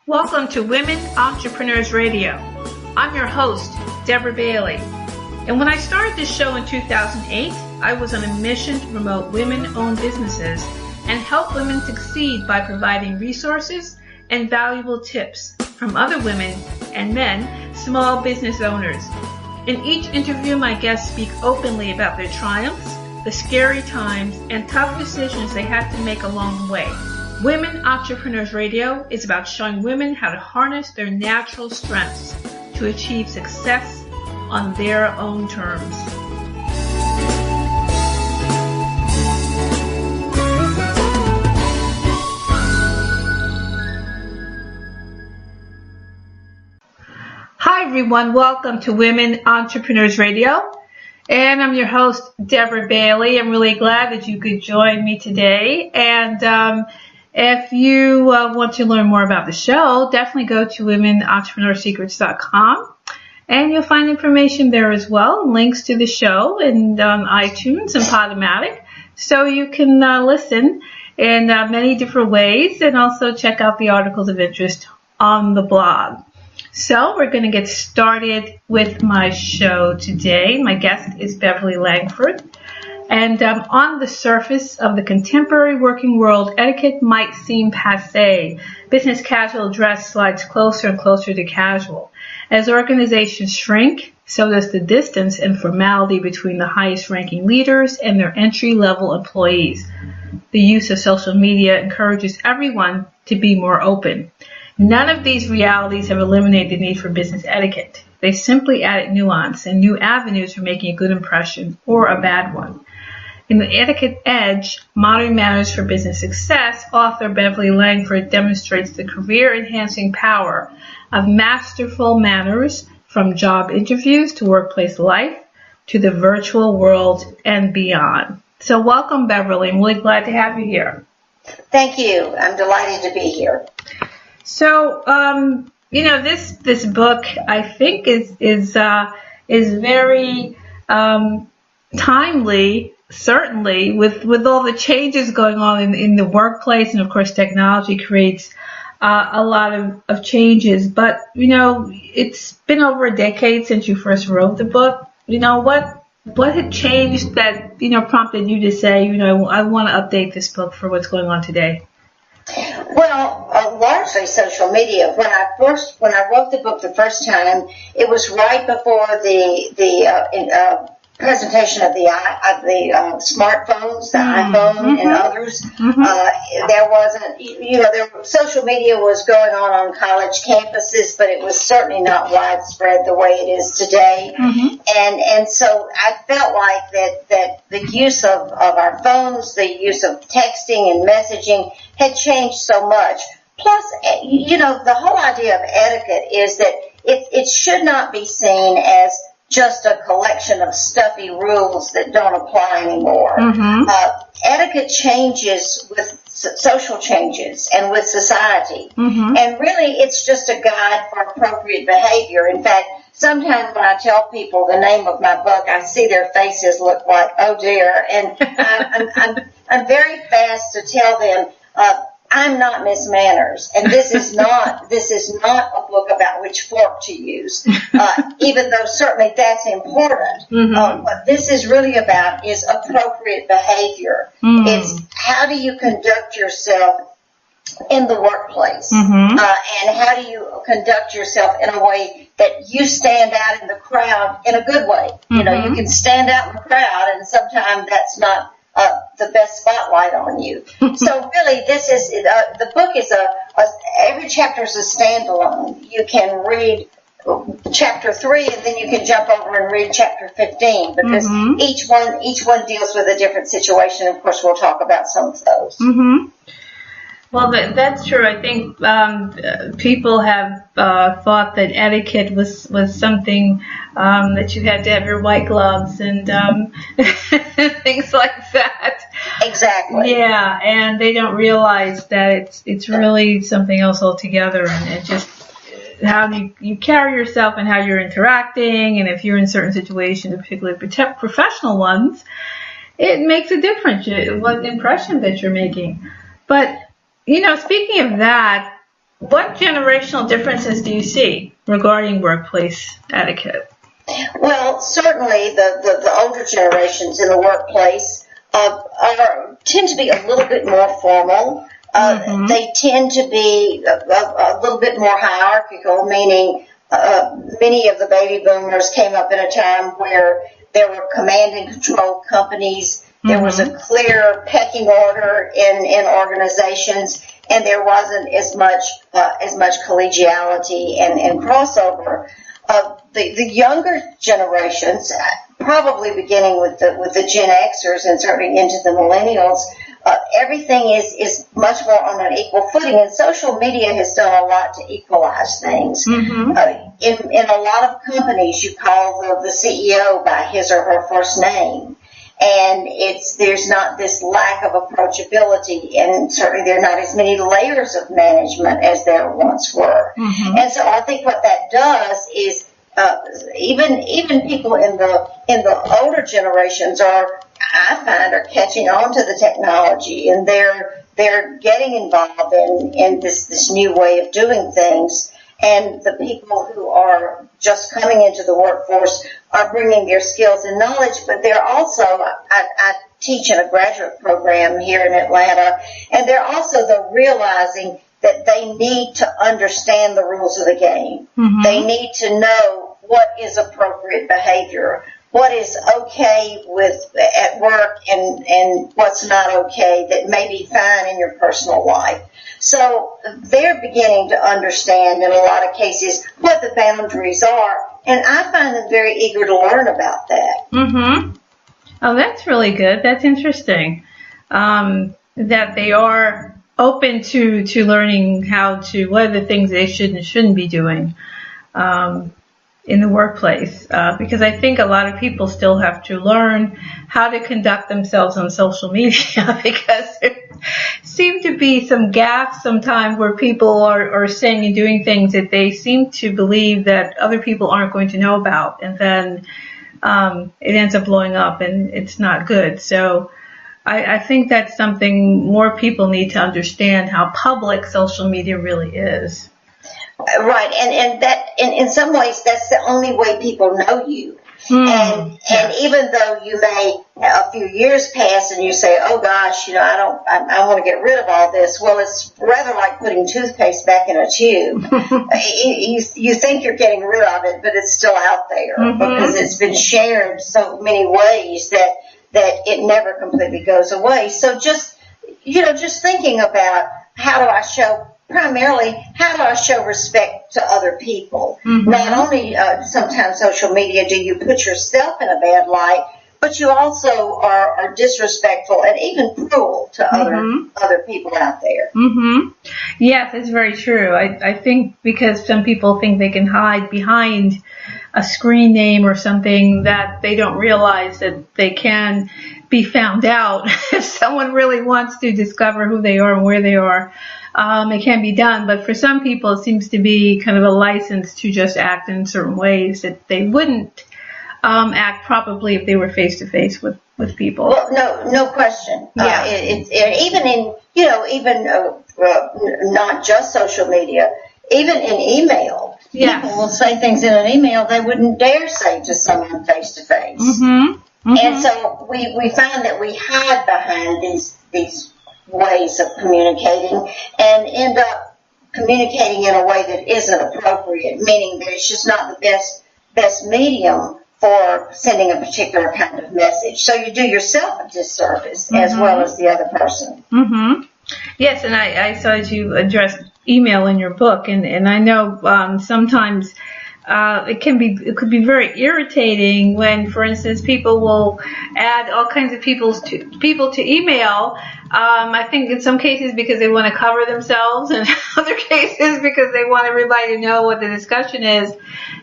Welcome to Women Entrepreneurs Radio. I'm your host, Deborah Bailey. And when I started this show in 2008, I was on a mission to promote women-owned businesses and help women succeed by providing resources and valuable tips from other women and men, small business owners. In each interview, my guests speak openly about their triumphs, the scary times, and tough decisions they had to make along the way. Women Entrepreneurs Radio is about showing women how to harness their natural strengths to achieve success on their own terms. Hi everyone, welcome to Women Entrepreneurs Radio. And I'm your host, Deborah Bailey. I'm really glad that you could join me today. And if you want to learn more about the show, definitely go to womenentrepreneursecrets.com. And you'll find information there as well, links to the show and on iTunes and Podomatic. So you can listen in many different ways and also check out the articles of interest on the blog. So we're going to get started with my show today. My guest is Beverly Langford. And on the surface of the contemporary working world, etiquette might seem passé. Business casual dress slides closer and closer to casual. As organizations shrink, so does the distance and formality between the highest-ranking leaders and their entry-level employees. The use of social media encourages everyone to be more open. None of these realities have eliminated the need for business etiquette. They simply added nuance and new avenues for making a good impression or a bad one. In the Etiquette Edge, Modern Manners for Business Success, author Beverly Langford demonstrates the career-enhancing power of masterful manners from job interviews to workplace life to the virtual world and beyond. So welcome, Beverly. I'm really glad to have you here. Thank you. I'm delighted to be here. So, this book I think is very timely. Certainly, with all the changes going on in the workplace, and of course technology creates a lot of changes. But, it's been over a decade since you first wrote the book. What had changed that, prompted you to say, I want to update this book for what's going on today? Well, largely social media. When I wrote the book the first time, it was right before the presentation of the smartphones, the iPhone and others. There wasn't, social media was going on college campuses, but it was certainly not widespread the way it is today. And so I felt like that the use of our phones, the use of texting and messaging had changed so much. Plus, the whole idea of etiquette is that it should not be seen as just a collection of stuffy rules that don't apply anymore. Etiquette changes with social changes and with society. And really, it's just a guide for appropriate behavior. In fact, sometimes when I tell people the name of my book, I see their faces look like, oh dear. And I'm very fast to tell them, I'm not Miss Manners, and this is not a book about which fork to use, even though certainly that's important. What this is really about is appropriate behavior. It's how do you conduct yourself in the workplace, and how do you conduct yourself in a way that you stand out in the crowd in a good way. You can stand out in the crowd, and sometimes that's not the best spotlight on you. So really, this is the book is every chapter is a standalone. You can read chapter 3, and then you can jump over and read chapter 15 because each one deals with a different situation. Of course, we'll talk about some of those. Well, that's true. I think people have thought that etiquette was something that you had to have your white gloves and things like that. Exactly. Yeah, and they don't realize that it's really something else altogether, and it just how you carry yourself and how you're interacting, and if you're in certain situations, particularly professional ones, it makes a difference what impression that you're making. But speaking of that, What generational differences do you see regarding workplace etiquette? Well, certainly the older generations in the workplace tend to be a little bit more formal. They tend to be a little bit more hierarchical, meaning many of the baby boomers came up in a time where there were command and control companies. There was a clear pecking order in organizations, and there wasn't as much collegiality and crossover. The younger generations, probably beginning with the Gen Xers and certainly into the millennials, everything is much more on an equal footing, and social media has done a lot to equalize things. In a lot of companies, you call the CEO by his or her first name. And there's not this lack of approachability, and certainly there are not as many layers of management as there once were. And so I think what that does is even people in the older generations are catching on to the technology, and they're getting involved in this new way of doing things. And the people who are just coming into the workforce are bringing their skills and knowledge, but they're also, I teach in a graduate program here in Atlanta, and they're also realizing that they need to understand the rules of the game. They need to know what is appropriate behavior, what is okay at work, and what's not okay that may be fine in your personal life. So they're beginning to understand in a lot of cases what the boundaries are, and I find them very eager to learn about that. Oh, that's really good. That's interesting. That they are open to learning what are the things they should and shouldn't be doing in the workplace, because I think a lot of people still have to learn how to conduct themselves on social media, because there seem to be some gaps sometimes where people are saying and doing things that they seem to believe that other people aren't going to know about, and then it ends up blowing up and it's not good. So I think that's something more people need to understand, how public social media really is. Right, and that in some ways that's the only way people know you. And even though you may a few years pass and you say, oh gosh, I want to get rid of all this. Well, it's rather like putting toothpaste back in a tube. You think you're getting rid of it, but it's still out there because it's been shared so many ways that it never completely goes away. So just thinking about how do I show respect to other people? Not only sometimes social media do you put yourself in a bad light, but you also are disrespectful and even cruel to other people out there. Yes, it's very true. I think because some people think they can hide behind a screen name or something, that they don't realize that they can be found out if someone really wants to discover who they are and where they are. It can be done, but for some people it seems to be kind of a license to just act in certain ways that they wouldn't act probably if they were face to face with people. Well, no question. Yeah. Even not just social media, even in email. Yes. People will say things in an email they wouldn't dare say to someone face to face. And so we find that we hide behind these ways of communicating and end up communicating in a way that isn't appropriate, meaning that it's just not the best medium for sending a particular kind of message. So you do yourself a disservice as well as the other person. Yes, and I saw that you addressed email in your book, and I know sometimes it could be very irritating when, for instance, people will add all kinds of people to email. I think in some cases because they want to cover themselves, and other cases because they want everybody to know what the discussion is.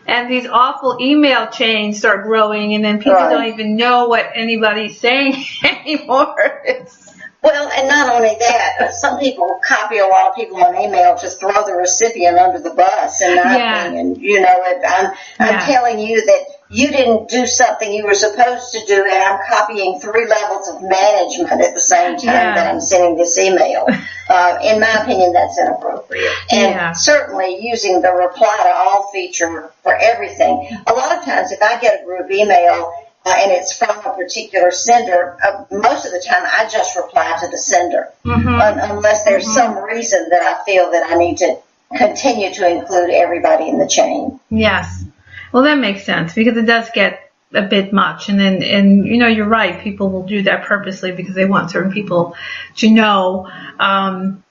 And these awful email chains start growing, and then people don't even know what anybody's saying anymore. Well, and not only that, some people copy a lot of people on email to throw the recipient under the bus, in my opinion. I'm telling you you didn't do something you were supposed to do, and I'm copying 3 levels of management at the same time that I'm sending this email. In my opinion, that's inappropriate. And certainly using the reply to all feature for everything. A lot of times if I get a group email and it's from a particular sender, most of the time I just reply to the sender, unless there's some reason that I feel that I need to continue to include everybody in the chain. Yes. Well, that makes sense because it does get a bit much. And you know, you're right. People will do that purposely because they want certain people to know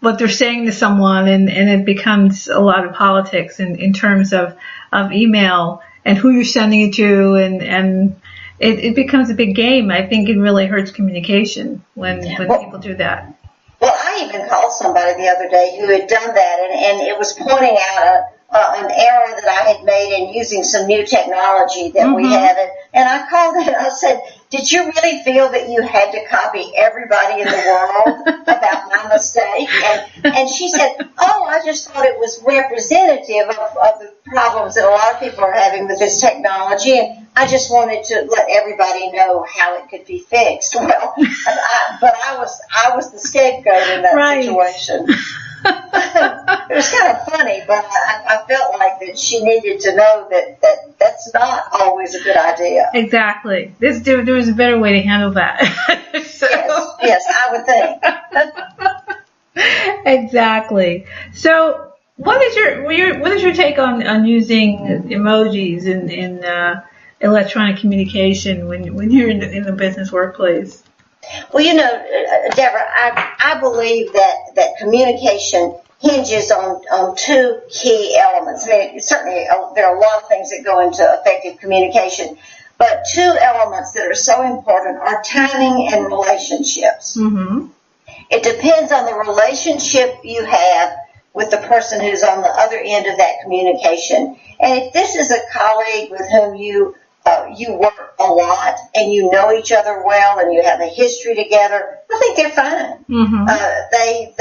what they're saying to someone. And it becomes a lot of politics in terms of email and who you're sending it to. And it becomes a big game. I think it really hurts communication when people do that. Well, I even called somebody the other day who had done that, and it was pointing out an error that I had made in using some new technology that we have. And I called it and I said, did you really feel that you had to copy everybody in the world about my mistake? And she said, oh, I just thought it was representative of the problems that a lot of people are having with this technology, and I just wanted to let everybody know how it could be fixed. Well, but I was the scapegoat in that situation. It was kind of funny, but I felt like that she needed to know that that's not always a good idea. Exactly. There was a better way to handle that. Yes, I would think. Exactly. So, what is your take on using emojis in electronic communication when you're in the business workplace? Well, you know, Deborah, I believe that communication hinges on 2 key elements. I mean, certainly there are a lot of things that go into effective communication, but 2 elements that are so important are timing and relationships. It depends on the relationship you have with the person who's on the other end of that communication. And if this is a colleague with whom you work a lot and you know each other well and you have a history together, I think they're fine. They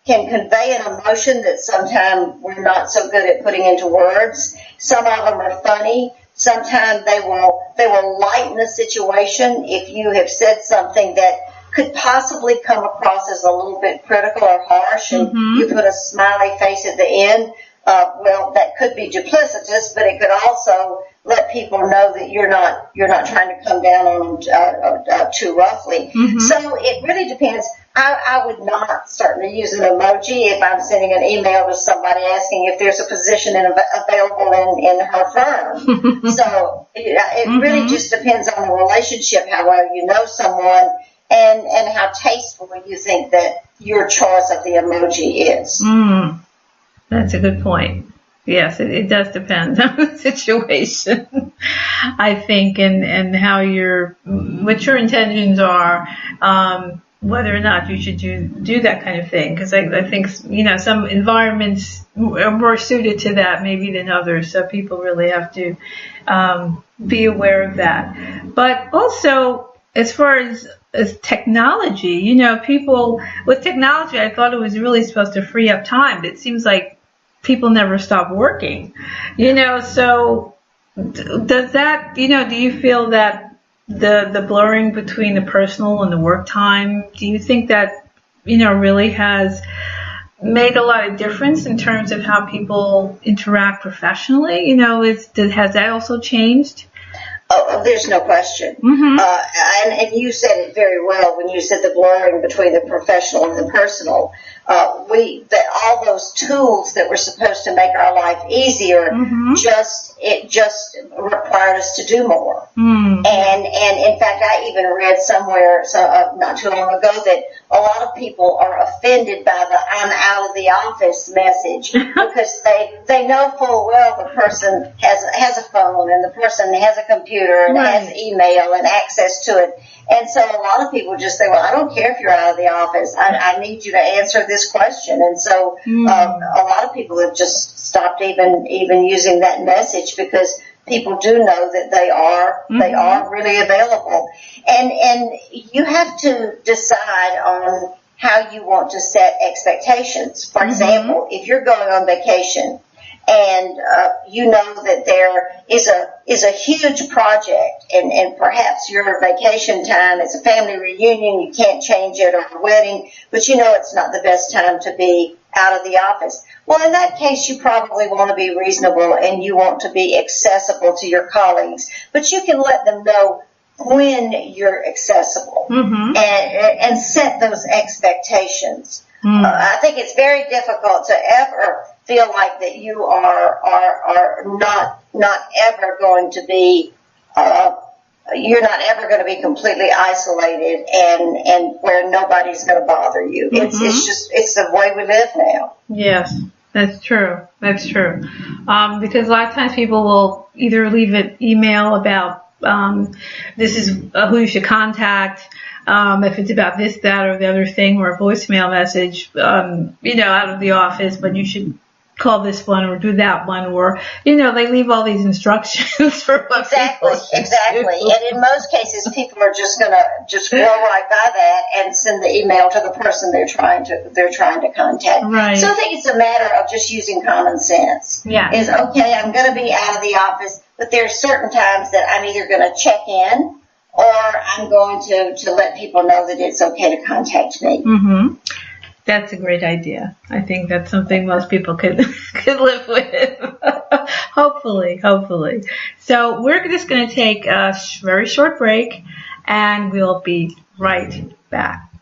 can convey an emotion that sometimes we're not so good at putting into words. Some of them are funny. Sometimes they will lighten the situation if you have said something that could possibly come across as a little bit critical or harsh, and you put a smiley face at the end. Well, that could be duplicitous, but it could also let people know that you're not trying to come down on them too roughly. So it really depends. I would not certainly use an emoji if I'm sending an email to somebody asking if there's a position available in her firm. So it really just depends on the relationship, how well you know someone, and how tasteful you think that your choice of the emoji is. That's a good point. Yes, it does depend on the situation, I think, and how what your intentions are, whether or not you should do that kind of thing. Because I think, you know, some environments are more suited to that maybe than others. So people really have to be aware of that. But also, as far as technology, you know, with technology, I thought it was really supposed to free up time. But it seems like people never stop working, you know, so does that, you know, do you feel that the blurring between the personal and the work time, do you think that, you know, really has made a lot of difference in terms of how people interact professionally? You know, has that also changed? Oh, there's no question. And you said it very well when you said the blurring between the professional and the personal. All those tools that were supposed to make our life easier, it just required us to do more. And in fact, I even read somewhere not too long ago that a lot of people are offended by the "I'm out of the office" message because they know full well the person has a phone and the person has a computer and has email and access to it. And so a lot of people just say, well, I don't care if you're out of the office. I need you to answer this question. And so a lot of people have just stopped even using that message because people do know that they are really available. And you have to decide on how you want to set expectations. For example, if you're going on vacation and you know that there is a huge project, and perhaps your vacation time, it's a family reunion, you can't change it, or a wedding, but you know it's not the best time to be out of the office. Well, in that case, you probably want to be reasonable and you want to be accessible to your colleagues, but you can let them know when you're accessible, and set those expectations. I think it's very difficult to ever feel like that you are not ever going to be you're not ever going to be completely isolated and where nobody's going to bother you. It's the way we live now. Yes, that's true. That's true. Because a lot of times people will either leave an email about this is who you should contact. If it's about this, that, or the other thing, or a voicemail message, out of the office, but you should call this one or do that one, or, they leave all these instructions for what Exactly. And in most cases, people are just going to just blow right by that and send the email to the person they're trying to contact. Right. So I think it's a matter of just using common sense. Yeah. Is, okay, I'm going to be out of the office, but there are certain times that I'm either going to check in or I'm going to let people know that it's okay to contact me. That's a great idea. I think that's something most people could live with. Hopefully. So we're just going to take a very short break, and we'll be right back.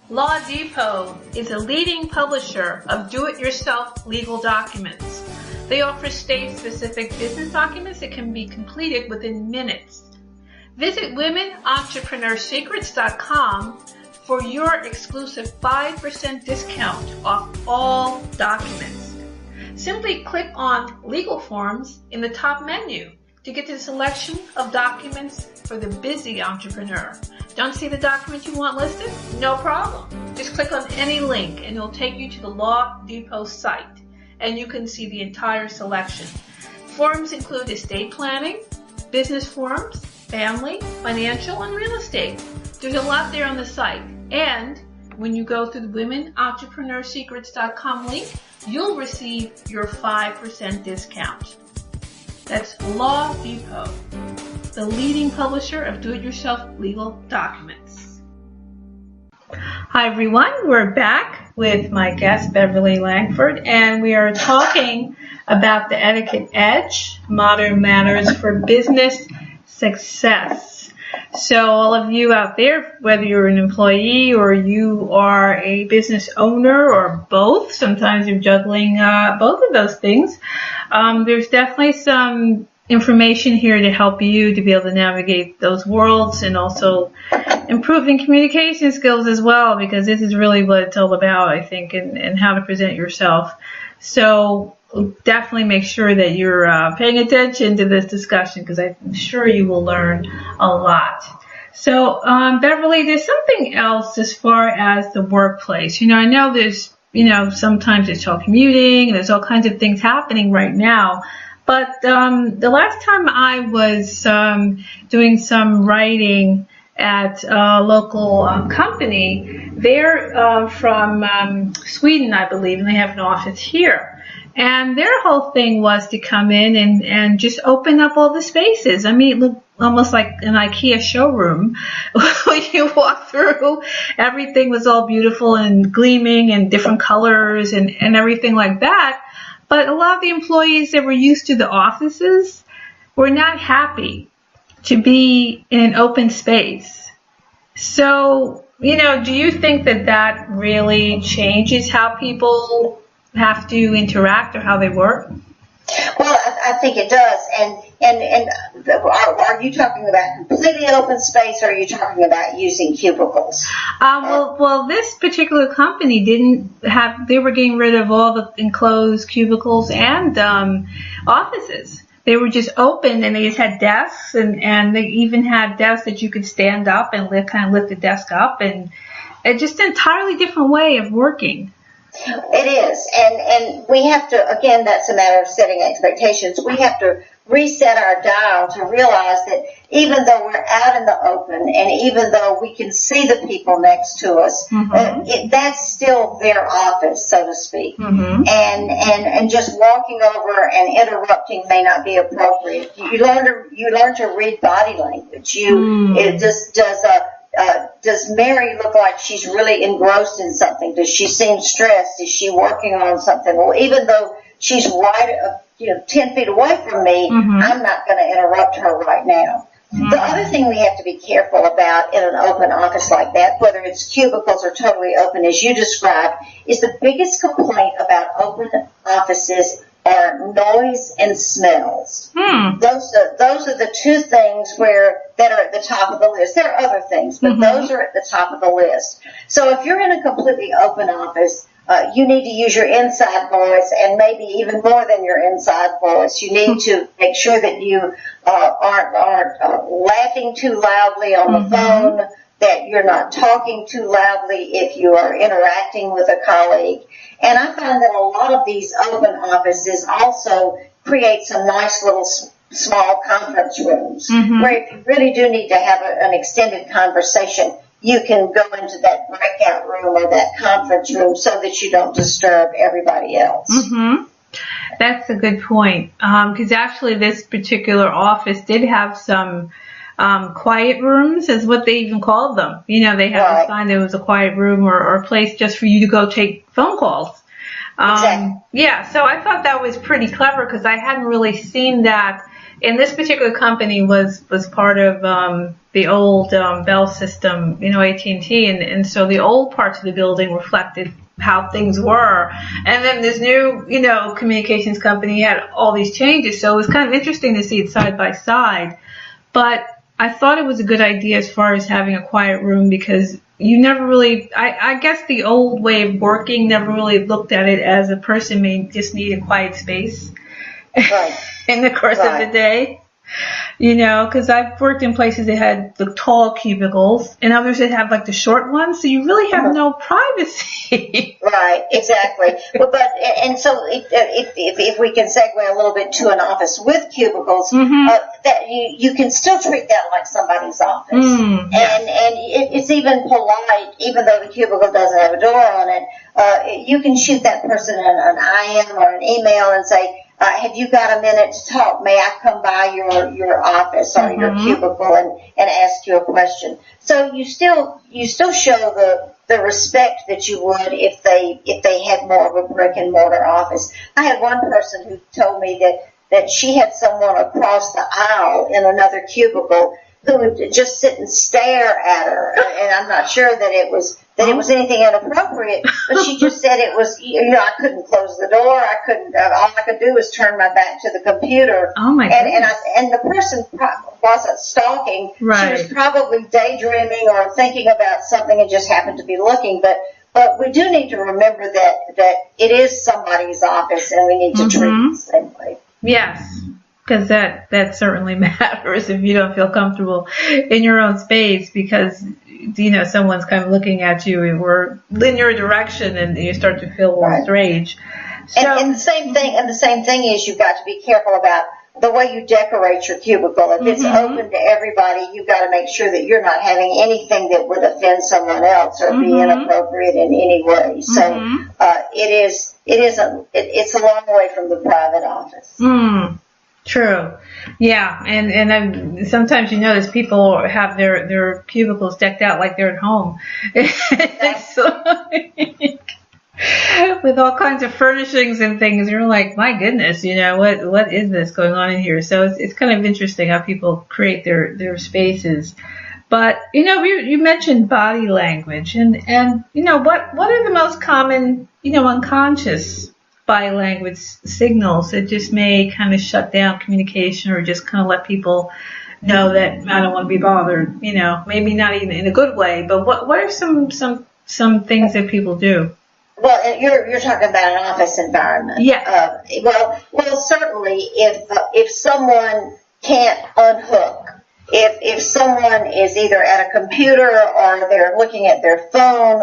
Law Depot is a leading publisher of do-it-yourself legal documents. They offer state-specific business documents that can be completed within minutes. Visit WomenEntrepreneurSecrets.com for your exclusive 5% discount off all documents. Simply click on Legal Forms in the top menu to get to the selection of documents for the busy entrepreneur. Don't see the document you want listed? No problem. Just click on any link and it'll take you to the Law Depot site, and you can see the entire selection. Forms include estate planning, business forms, family, financial, and real estate. There's a lot there on the site. And when you go through the WomenEntrepreneurSecrets.com link, you'll receive your 5% discount. That's Law Depot, the leading publisher of do-it-yourself legal documents. Hi everyone, we're back with my guest Beverly Langford, and we are talking about the Etiquette Edge, modern manners for business success. So all of you out there, whether you're an employee or you are a business owner or both, sometimes you're juggling both of those things, there's definitely some information here to help you to be able to navigate those worlds, and also improving communication skills as well, because this is really what it's all about, I think, and how to present yourself. So definitely make sure that you're paying attention to this discussion, because I'm sure you will learn a lot. So, Beverly, there's something else as far as the workplace. I know there's, sometimes it's telecommuting, and there's all kinds of things happening right now. But the last time I was doing some writing at a local company, they're from Sweden, I believe, and they have an office here. And their whole thing was to come in and just open up all the spaces. I mean, it looked almost like an IKEA showroom. When you walk through, everything was all beautiful and gleaming and different colors and everything like that. But a lot of the employees that were used to the offices were not happy to be in an open space. So, do you think that really changes how people have to interact or how they work? Well, I think it does. And are you talking about completely open space, or are you talking about using cubicles? Well, this particular company they were getting rid of all the enclosed cubicles and offices. They were just open, and they just had desks, and they even had desks that you could stand up and lift the desk up, and it's just an entirely different way of working. It is, and we have to, again, that's a matter of setting expectations. We have to reset our dial to realize that even though we're out in the open and even though we can see the people next to us, that's still their office, so to speak. And just walking over and interrupting may not be appropriate. You learn to read body language. It just does Mary look like she's really engrossed in something? Does she seem stressed? Is she working on something? Well, even though she's right, 10 feet away from me, I'm not going to interrupt her right now. The other thing we have to be careful about in an open office like that, whether it's cubicles or totally open as you described, is the biggest complaint about open offices are noise and smells. Those are the two things that are at the top of the list. There are other things, but those are at the top of the list. So if you're in a completely open office, you need to use your inside voice, and maybe even more than your inside voice. You need to make sure that you aren't laughing too loudly on the phone, that you're not talking too loudly if you are interacting with a colleague. And I find that a lot of these open offices also create some nice little small conference rooms where if you really do need to have an extended conversation, you can go into that breakout room or that conference room so that you don't disturb everybody else. That's a good point. Because actually this particular office did have some quiet rooms, is what they even called them. They had a sign that it was a quiet room or a place just for you to go take phone calls. Exactly. Yeah, so I thought that was pretty clever because I hadn't really seen that. And this particular company was part of the old Bell system, AT&T, and so the old parts of the building reflected how things were. And then this new, communications company had all these changes, so it was kind of interesting to see it side by side. But I thought it was a good idea as far as having a quiet room because you never really, I guess the old way of working never really looked at it as a person may just need a quiet space. In the course of the day, because I've worked in places that had the tall cubicles and others that have like the short ones, so you really have no privacy. Right, exactly. And so if we can segue a little bit to an office with cubicles, that you can still treat that like somebody's office, and it's even polite, even though the cubicle doesn't have a door on it. You can shoot that person an IM or an email and say, have you got a minute to talk? May I come by your office or your cubicle and ask you a question? So you still show the respect that you would if they had more of a brick and mortar office. I had one person who told me that she had someone across the aisle in another cubicle who would just sit and stare at her, and I'm not sure that it was anything inappropriate, but she just said it was, I couldn't close the door, all I could do was turn my back to the computer. Oh my goodness. And the person wasn't stalking, right. She was probably daydreaming or thinking about something and just happened to be looking, but we do need to remember that it is somebody's office and we need to treat it the same way. Yes. Because that certainly matters if you don't feel comfortable in your own space because, someone's kind of looking at you or in your direction and you start to feel a little strange. So, and the same thing is you've got to be careful about the way you decorate your cubicle. If it's open to everybody, you've got to make sure that you're not having anything that would offend someone else or be inappropriate in any way. So it's a long way from the private office. True. Yeah. And sometimes you notice people have their cubicles decked out like they're at home. It's like, with all kinds of furnishings and things. You're like, my goodness, what is this going on in here? So it's kind of interesting how people create their spaces. But, you mentioned body language and what are the most common, unconscious body language signals that just may kind of shut down communication or just kind of let people know that I don't want to be bothered, maybe not even in a good way, but what are some things that people do? Well, you're talking about an office environment. Yeah. Well, certainly if someone can't unhook, if someone is either at a computer or they're looking at their phone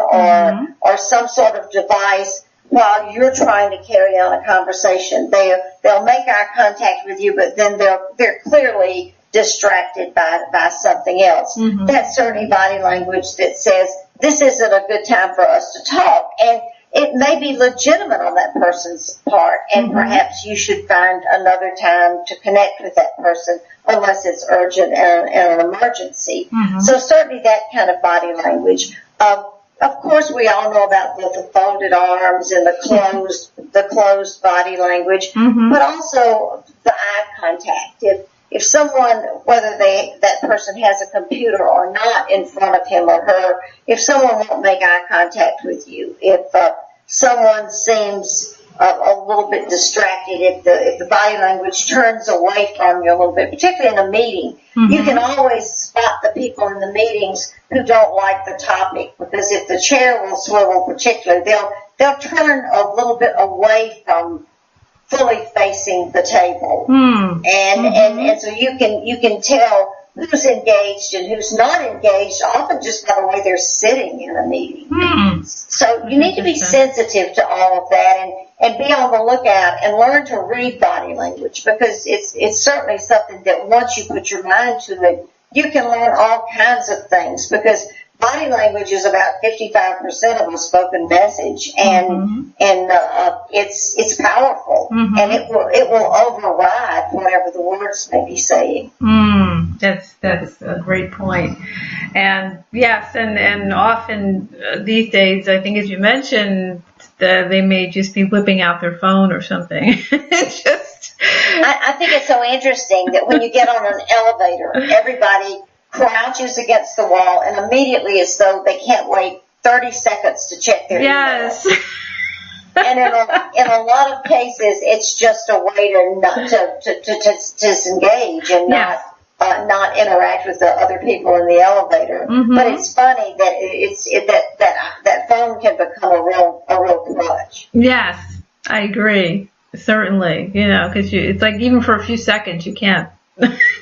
or some sort of device, while you're trying to carry on a conversation. They'll make eye contact with you, but then they're clearly distracted by something else. Mm-hmm. That's certainly body language that says, this isn't a good time for us to talk. And it may be legitimate on that person's part, and mm-hmm. perhaps you should find another time to connect with that person, unless it's urgent and an emergency. Mm-hmm. So certainly that kind of body language. Of course, we all know about the folded arms and the closed body language, mm-hmm. but also the eye contact. If someone, whether that person has a computer or not in front of him or her, if someone won't make eye contact with you, if someone seems a little bit distracted, if the body language turns away from you a little bit, particularly in a meeting, mm-hmm. you can always spot the people in the meetings who don't like the topic, because if the chair will swivel particularly, they'll turn a little bit away from fully facing the table. Mm. And so you can tell who's engaged and who's not engaged, often just by the way they're sitting in a meeting. Mm. So you need to be sensitive to all of that and be on the lookout and learn to read body language, because it's certainly something that once you put your mind to it, you can learn all kinds of things, because body language is about 55% of a spoken message, and mm-hmm. it's powerful, mm-hmm. and it will override whatever the words may be saying. That's a great point. And yes, and often these days, I think as you mentioned, they may just be whipping out their phone or something. I think it's so interesting that when you get on an elevator, everybody crouches against the wall, and immediately, as though they can't wait 30 seconds to check their yes. email. And in a lot of cases, it's just a way to disengage and yes. not interact with the other people in the elevator. Mm-hmm. But it's funny that that phone can become a real crutch. Yes, I agree. Certainly, because it's like even for a few seconds you can't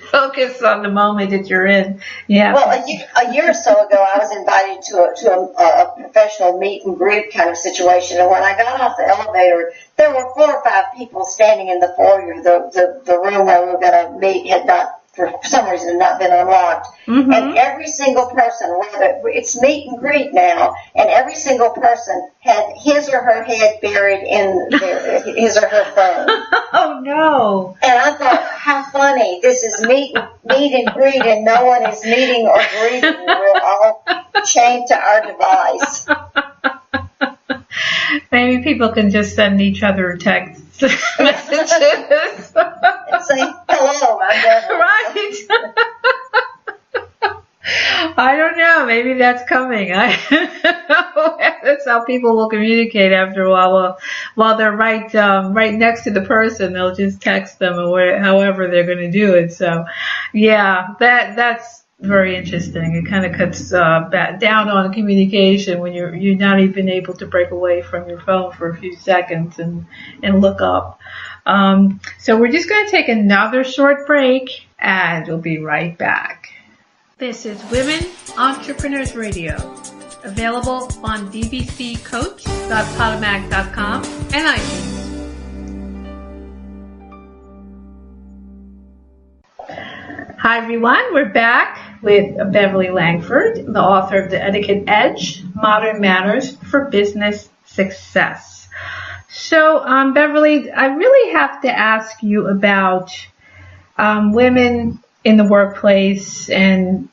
focus on the moment that you're in. Yeah. Well, a year or so ago, I was invited to a professional meet and greet kind of situation, and when I got off the elevator, there were 4 or 5 people standing in the foyer. The room where we were going to meet had not, for some reason, not been unlocked. Mm-hmm. And every single person, it's meet and greet now, and every single person had his or her head buried in his or her phone. Oh, no. And I thought, how funny. This is meet and greet, and no one is meeting or greeting. We're all chained to our device. Maybe people can just send each other text messages. And say, hello, I'm Beverly. Right. I don't know. Maybe that's coming. That's how people will communicate after a while. While they're right next to the person, they'll just text them, or however they're going to do it. So, yeah, that's very interesting. It kind of cuts down on communication when you're not even able to break away from your phone for a few seconds and look up. So we're just going to take another short break, and we'll be right back. This is Women Entrepreneurs Radio, available on dbccoach.podomatic.com and iTunes. Hi everyone, we're back with Beverly Langford, the author of The Etiquette Edge, Modern Manners for Business Success. So, Beverly, I really have to ask you about women in the workplace, and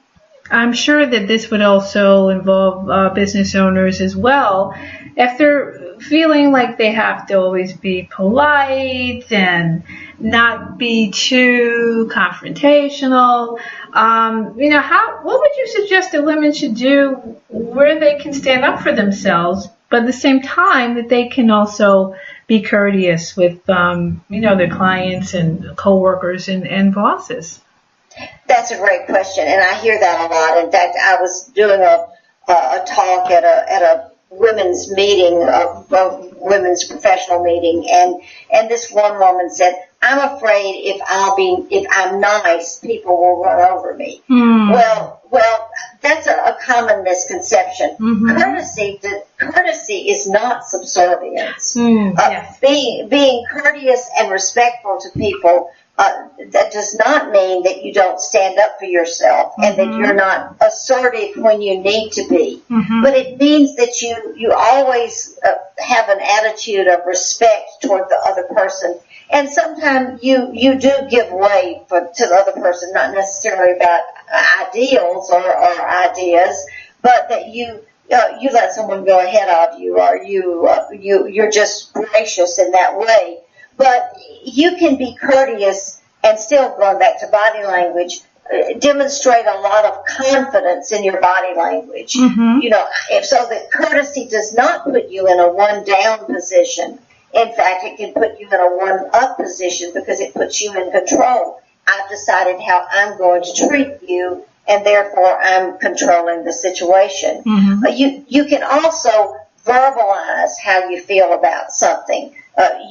I'm sure that this would also involve business owners as well. If they're feeling like they have to always be polite and not be too confrontational, what would you suggest that women should do where they can stand up for themselves, but at the same time that they can also be courteous with, their clients and coworkers and bosses? That's a great question, and I hear that a lot. In fact, I was doing a talk at a women's meeting, a women's professional meeting, and this one woman said, I'm afraid if I'm nice, people will run over me. Well, that's a common misconception. Courtesy is not subservience. Yes. Being courteous and respectful to people, that does not mean that you don't stand up for yourself and that you're not assertive when you need to be. But it means that you always have an attitude of respect toward the other person. And sometimes you do give way to the other person, not necessarily about ideals or ideas, but that you let someone go ahead of you, or you're just gracious in that way. But you can be courteous and still, going back to body language, demonstrate a lot of confidence in your body language. So that courtesy does not put you in a one-down position. In fact, it can put you in a one-up position because it puts you in control. I've decided how I'm going to treat you, and therefore I'm controlling the situation. You can also verbalize how you feel about something.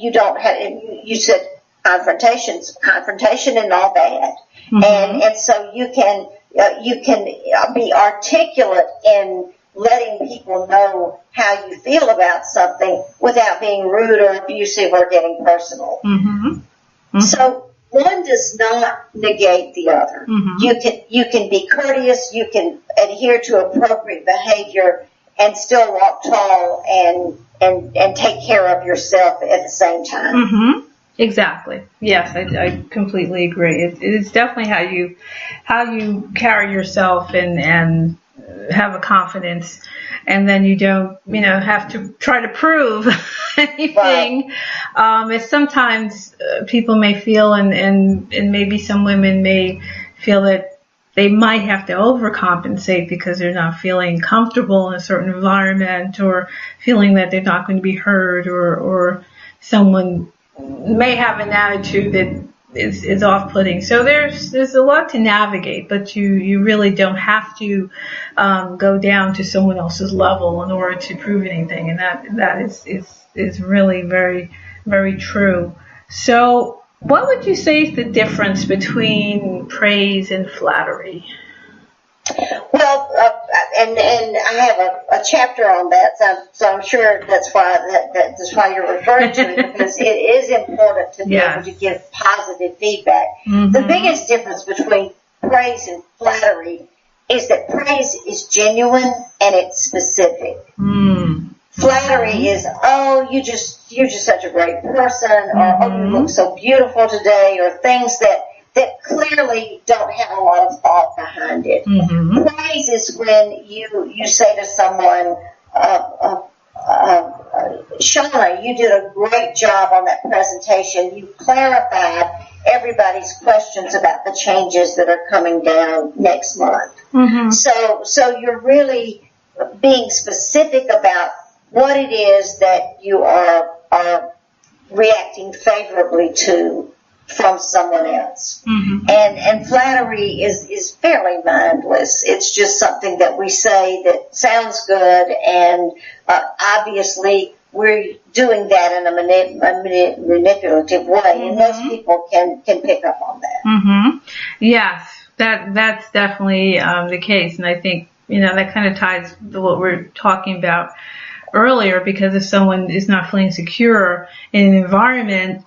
You said confrontation is all bad. And so you can be articulate in letting people know how you feel about something without being rude or abusive or getting personal. So one does not negate the other. You can be courteous, you can adhere to appropriate behavior, and still walk tall and take care of yourself at the same time. Exactly. Yes, I completely agree. It's definitely how you carry yourself and have a confidence, and then you don't have to try to prove anything. As sometimes people may feel, and maybe some women may feel that they might have to overcompensate because they're not feeling comfortable in a certain environment, or feeling that they're not going to be heard, or someone may have an attitude that is off-putting. So there's a lot to navigate, but you really don't have to go down to someone else's level in order to prove anything, and that is really very, very true. So what would you say is the difference between praise and flattery? Well, and I have a chapter on that, so I'm sure that's why you're referring to it, because it is important to be able to give positive feedback. The biggest difference between praise and flattery is that praise is genuine and it's specific. Flattery is, you're just such a great person, or you look so beautiful today, or things that clearly don't have a lot of thought behind it. Praise is when you say to someone, Shauna, you did a great job on that presentation. You clarified everybody's questions about the changes that are coming down next month. So you're really being specific about what it is that you are reacting favorably to from someone else. And flattery is fairly mindless. It's just something that we say that sounds good, and obviously we're doing that in a manipulative way, and most people can pick up on that. Yes, that's definitely the case, and I think that kind of ties to what we're talking about earlier, because if someone is not feeling secure in an environment,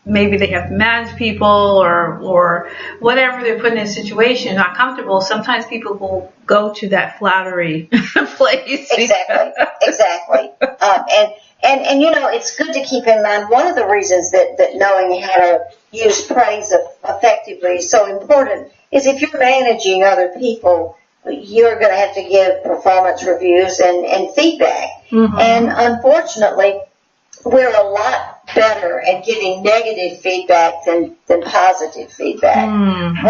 maybe they have to manage people or whatever they're put in a situation, not comfortable, sometimes people will go to that flattery place. Exactly. And it's good to keep in mind, one of the reasons that knowing how to use praise effectively is so important is if you're managing other people, you're going to have to give performance reviews and feedback. And unfortunately, we're a lot better at giving negative feedback than positive feedback.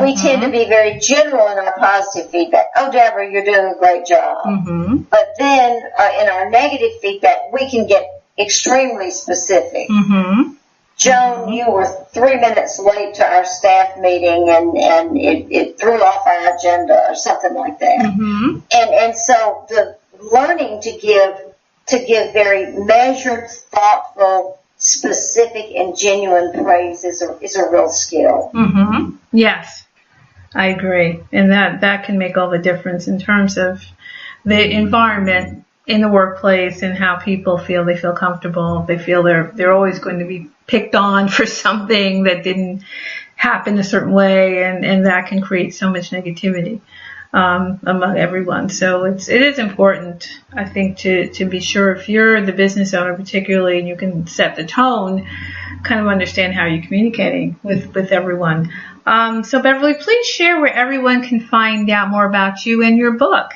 We tend to be very general in our positive feedback. Oh, Deborah, you're doing a great job. But then in our negative feedback, we can get extremely specific. Joan, you were 3 minutes late to our staff meeting, and it threw off our agenda, or something like that. And so the learning to give very measured, thoughtful, specific and genuine praise is a real skill. Mm-hmm. Yes, I agree. And that can make all the difference in terms of the environment in the workplace and how people feel. They feel comfortable. They feel they're always going to be picked on for something that didn't happen a certain way, and that can create so much negativity among everyone. So it is important, I think, to be sure, if you're the business owner particularly, and you can set the tone, kind of understand how you're communicating with everyone. So Beverly, please share where everyone can find out more about you and your book.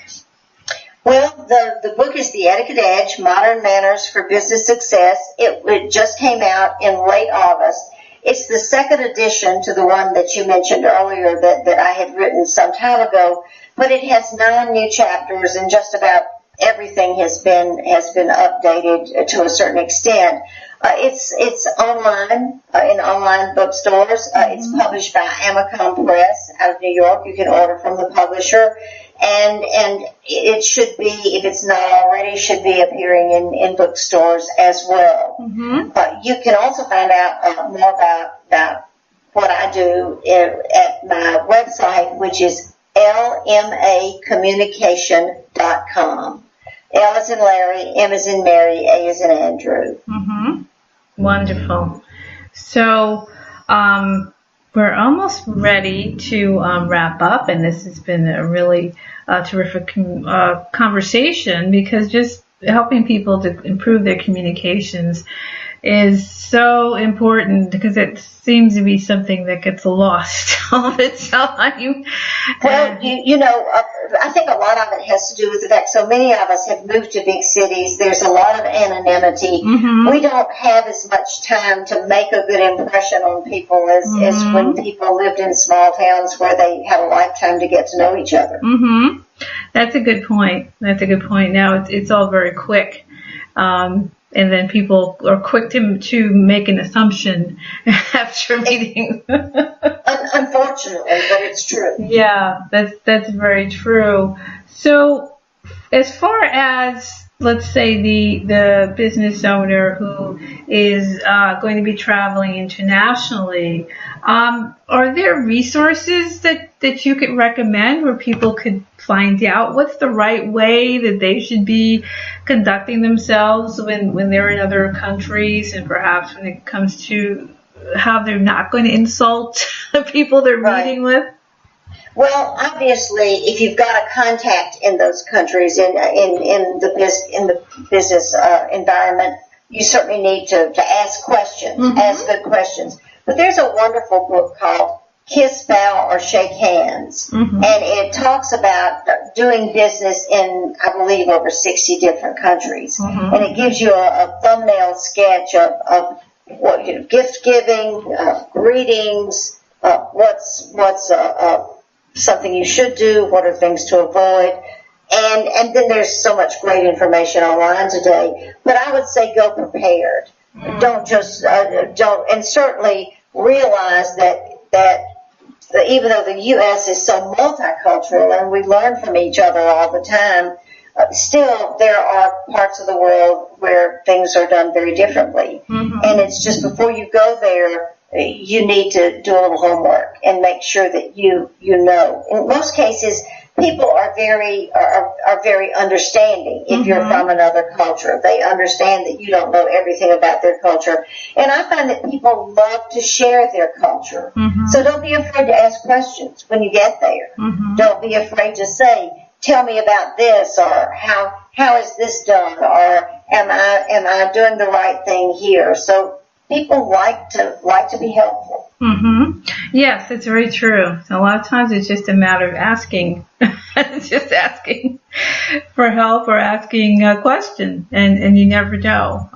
Well, the book is The Etiquette Edge, Modern Manners for Business Success. It just came out in late August. It's the second edition to the one that you mentioned earlier that I had written some time ago, but it has 9 new chapters, and just about everything has been updated to a certain extent. It's online in online bookstores. It's published by Amicom Press out of New York. You can order from the publisher. And it should be, if it's not already, should be appearing in bookstores as well. Mm-hmm. You can also find out more about what I do at my website, which is lmacommunication.com. L as in Larry, M as in Mary, A as in Andrew. Mm-hmm. Wonderful. So, we're almost ready to wrap up, and this has been a really terrific conversation, because just helping people to improve their communications is so important, because it seems to be something that gets lost all the time. Well, I think a lot of it has to do with the fact so many of us have moved to big cities. There's a lot of anonymity. Mm-hmm. We don't have as much time to make a good impression on people as when people lived in small towns where they had a lifetime to get to know each other. Mm-hmm. That's a good point. Now it's all very quick. And then people are quick to make an assumption after meeting. Unfortunately, but it's true. Yeah, that's very true. So, as far as, let's say, the business owner who is going to be traveling internationally, are there resources that you could recommend where people could find out what's the right way that they should be conducting themselves when they're in other countries, and perhaps when it comes to how they're not going to insult the people they're meeting with? Well, obviously, if you've got a contact in those countries in the business environment, you certainly need to ask questions, ask good questions. But there's a wonderful book called Kiss, Bow, or Shake Hands, and it talks about doing business in, I believe, over 60 different countries, and it gives you a thumbnail sketch of what gift giving, greetings, what's something you should do, what are things to avoid, and then there's so much great information online today. But I would say go prepared. Don't just and certainly realize that even though the U.S. is so multicultural and we learn from each other all the time, still there are parts of the world where things are done very differently. And it's just before you go there, you need to do a little homework and make sure that you know. In most cases, people are very understanding if you're from another culture. They understand that you don't know everything about their culture. And I find that people love to share their culture. So don't be afraid to ask questions when you get there. Don't be afraid to say, tell me about this, or how is this done, or am I doing the right thing here? So people like to be helpful. Yes, it's very true. A lot of times it's just a matter of asking, just asking for help or asking a question, and you never know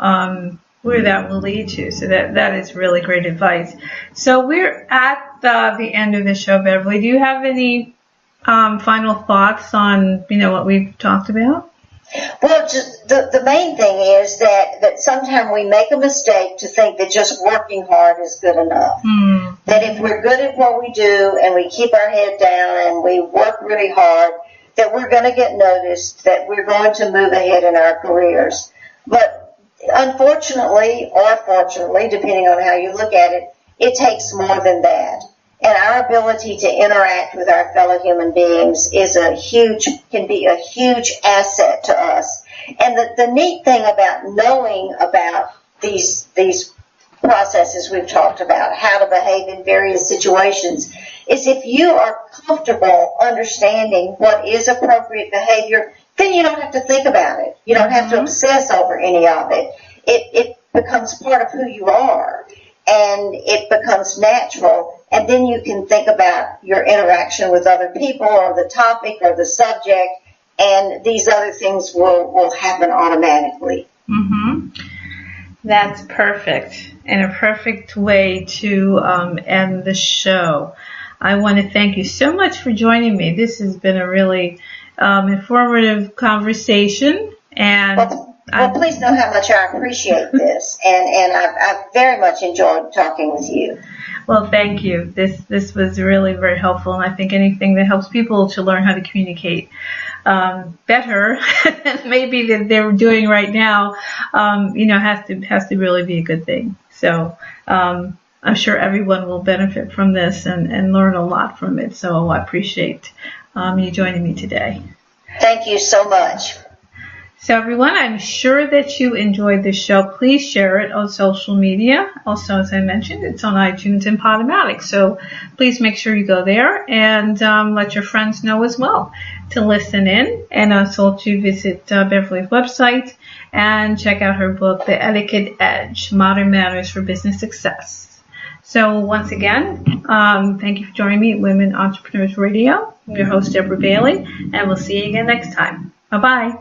where that will lead to. So that is really great advice. So we're at the end of the show, Beverly. Do you have any final thoughts on what we've talked about? Well, just the main thing is that sometimes we make a mistake to think that just working hard is good enough. That if we're good at what we do and we keep our head down and we work really hard, that we're going to get noticed, that we're going to move ahead in our careers. But unfortunately or fortunately, depending on how you look at it, it takes more than that. And our ability to interact with our fellow human beings can be a huge asset to us. And the neat thing about knowing about these processes we've talked about, how to behave in various situations, is if you are comfortable understanding what is appropriate behavior, then you don't have to think about it. You don't have to obsess over any of it. It becomes part of who you are, and it becomes natural, and then you can think about your interaction with other people or the topic or the subject, and these other things will happen automatically. That's perfect, and a perfect way to end the show. I want to thank you so much for joining me. This has been a really informative conversation, and well, please know how much I appreciate this, and I've very much enjoyed talking with you. Well, thank you. This was really very helpful, and I think anything that helps people to learn how to communicate better than maybe that they're doing right now, has to really be a good thing. So I'm sure everyone will benefit from this and learn a lot from it. So I appreciate you joining me today. Thank you so much. So everyone, I'm sure that you enjoyed this show. Please share it on social media. Also, as I mentioned, it's on iTunes and Podomatic. So please make sure you go there and let your friends know as well to listen in, and also to visit Beverly's website and check out her book, The Etiquette Edge, Modern Manners for Business Success. So once again, thank you for joining me at Women Entrepreneurs Radio. I'm your host, Deborah Bailey, and we'll see you again next time. Bye-bye.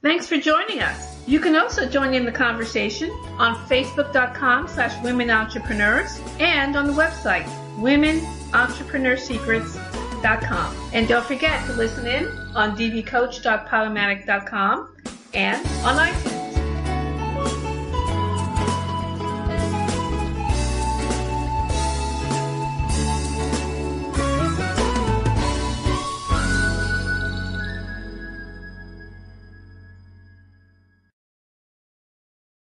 Thanks for joining us. You can also join in the conversation on Facebook.com/Women Entrepreneurs and on the website, WomenEntrepreneursSecrets.com. And don't forget to listen in on dvcoach.podomatic.com and on iTunes.